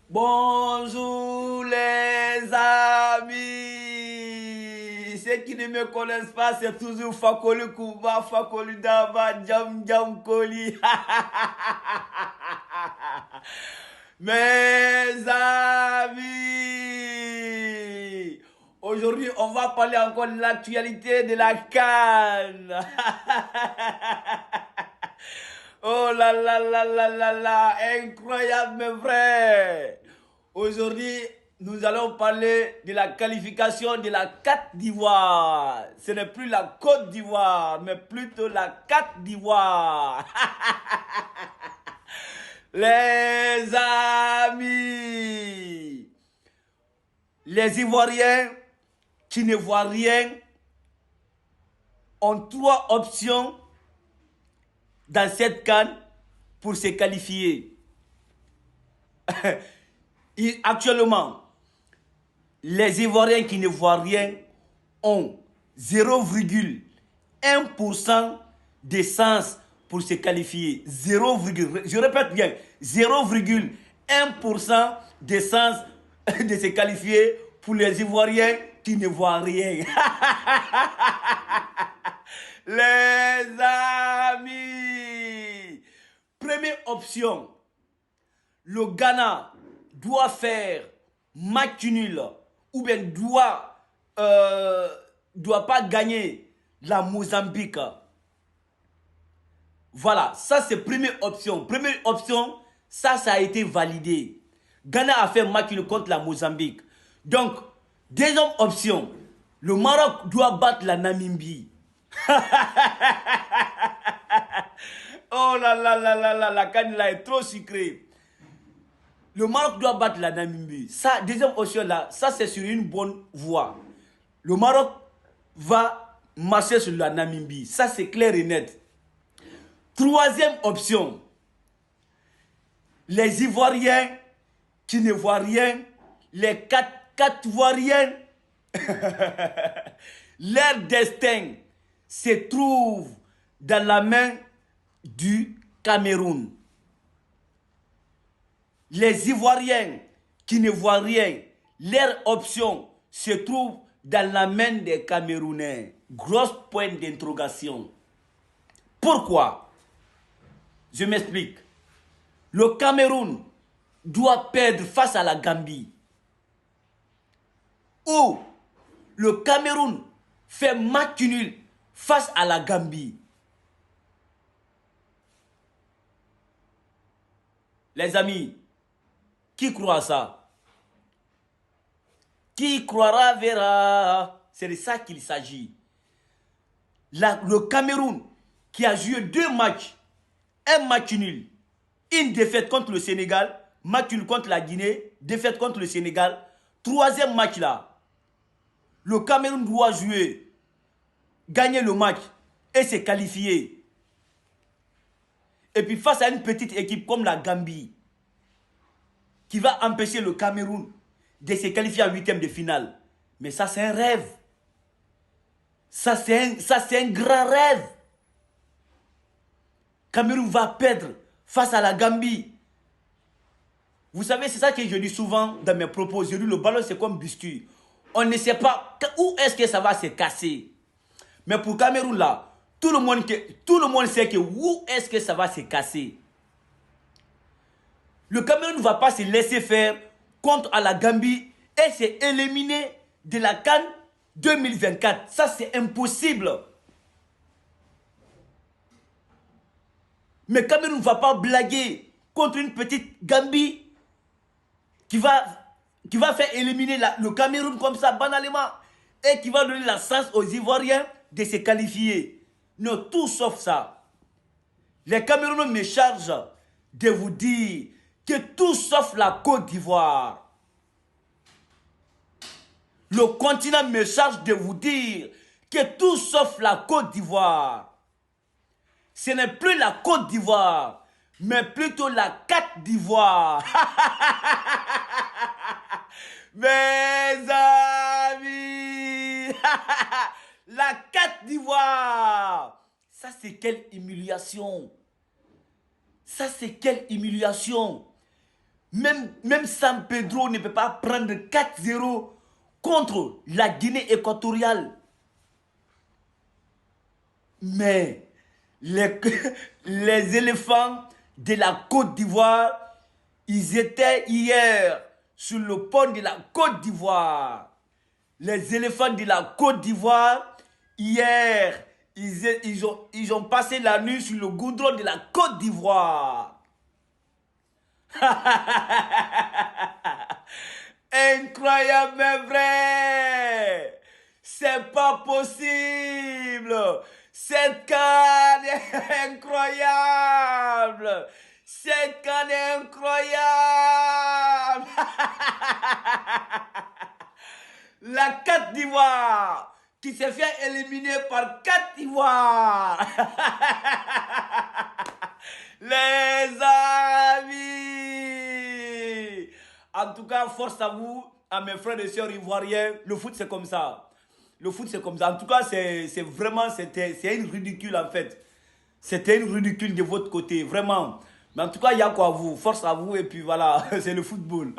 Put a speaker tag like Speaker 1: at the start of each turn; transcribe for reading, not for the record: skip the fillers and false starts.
Speaker 1: Bonjour les amis. Ceux qui ne me connaissent pas, c'est toujours Fakoli Kouba, Fakoli Daba, Jam Jam Koli. Mes amis, aujourd'hui on va parler encore de l'actualité de la CAN. Oh là là là là là là, incroyable mais vrai. Aujourd'hui, nous allons parler de la qualification de la Côte d'Ivoire. Ce n'est plus la Côte d'Ivoire, mais plutôt la Côte d'Ivoire. Les amis, les Ivoiriens qui ne voient rien ont trois options dans cette CAN pour se qualifier. Actuellement, les Ivoiriens qui ne voient rien ont 0,1% de chance pour se qualifier. 0, je répète bien, 0,1% de chance de se qualifier pour les Ivoiriens qui ne voient rien. Les amis, première option, le Ghana doit faire match nul ou bien doit pas gagner la Mozambique. Voilà, ça c'est première option. Première option, ça a été validé. Ghana a fait match nul contre la Mozambique. Donc, deuxième option, le Maroc doit battre la Namibie. Oh là là là là là, la CAN là est trop sucrée. Le Maroc doit battre la Namibie. Ça, deuxième option là, ça c'est sur une bonne voie. Le Maroc va marcher sur la Namibie. Ça c'est clair et net. Troisième option, les Ivoiriens qui ne voient rien, les quatre Ivoiriens, leur destin se trouve dans la main du Cameroun. Les Ivoiriens qui ne voient rien, leur option se trouve dans la main des Camerounais. Grosse point d'interrogation. Pourquoi? Je m'explique. Le Cameroun doit perdre face à la Gambie. Ou le Cameroun fait match nul face à la Gambie. Les amis, qui croit à ça? Qui croira verra. C'est de ça qu'il s'agit. Le Cameroun qui a joué deux matchs, un match nul, une défaite contre le Sénégal, match nul contre la Guinée, défaite contre le Sénégal. Troisième match là, le Cameroun doit jouer, gagner le match et se qualifier. Et puis face à une petite équipe comme la Gambie, qui va empêcher le Cameroun de se qualifier en huitième de finale. Mais ça c'est un rêve. Ça c'est un grand rêve. Cameroun va perdre face à la Gambie. Vous savez, c'est ça que je dis souvent dans mes propos. Je dis le ballon c'est comme biscuit. On ne sait pas où est-ce que ça va se casser. Mais pour Cameroun là, tout le monde sait que où est-ce que ça va se casser. Le Cameroun ne va pas se laisser faire contre à la Gambie et s'éliminer de la CAN 2024. Ça c'est impossible. Mais Cameroun ne va pas blaguer contre une petite Gambie qui va faire éliminer le Cameroun comme ça, banalement, et qui va donner la chance aux Ivoiriens de se qualifier. Non, tout sauf ça. Les Camerounais me chargent de vous dire que tout sauf la Côte d'Ivoire. Le continent me charge de vous dire que tout sauf la Côte d'Ivoire. Ce n'est plus la Côte d'Ivoire, mais plutôt la Côte d'Ivoire. Mes amis, la Côte d'Ivoire. Ça c'est quelle humiliation. Ça c'est quelle humiliation. Même San Pedro ne peut pas prendre 4-0 contre la Guinée équatoriale. Mais les, les éléphants de la Côte d'Ivoire, ils étaient hier sur le pont de la Côte d'Ivoire. Les éléphants de la Côte d'Ivoire, hier, ils ont passé la nuit sur le goudron de la Côte d'Ivoire. Incroyable mais vrai. C'est pas possible. Cette canne est incroyable. Cette canne est incroyable. La Côte d'Ivoire qui s'est fait éliminer par Côte d'Ivoire. Les amis. En tout cas, force à vous, à mes frères et sœurs ivoiriens. Le foot, c'est comme ça. Le foot, c'est comme ça. En tout cas, c'est vraiment, c'est une ridicule en fait. C'était une ridicule de votre côté, vraiment. Mais en tout cas, il y a quoi à vous. Force à vous et puis voilà, c'est le football.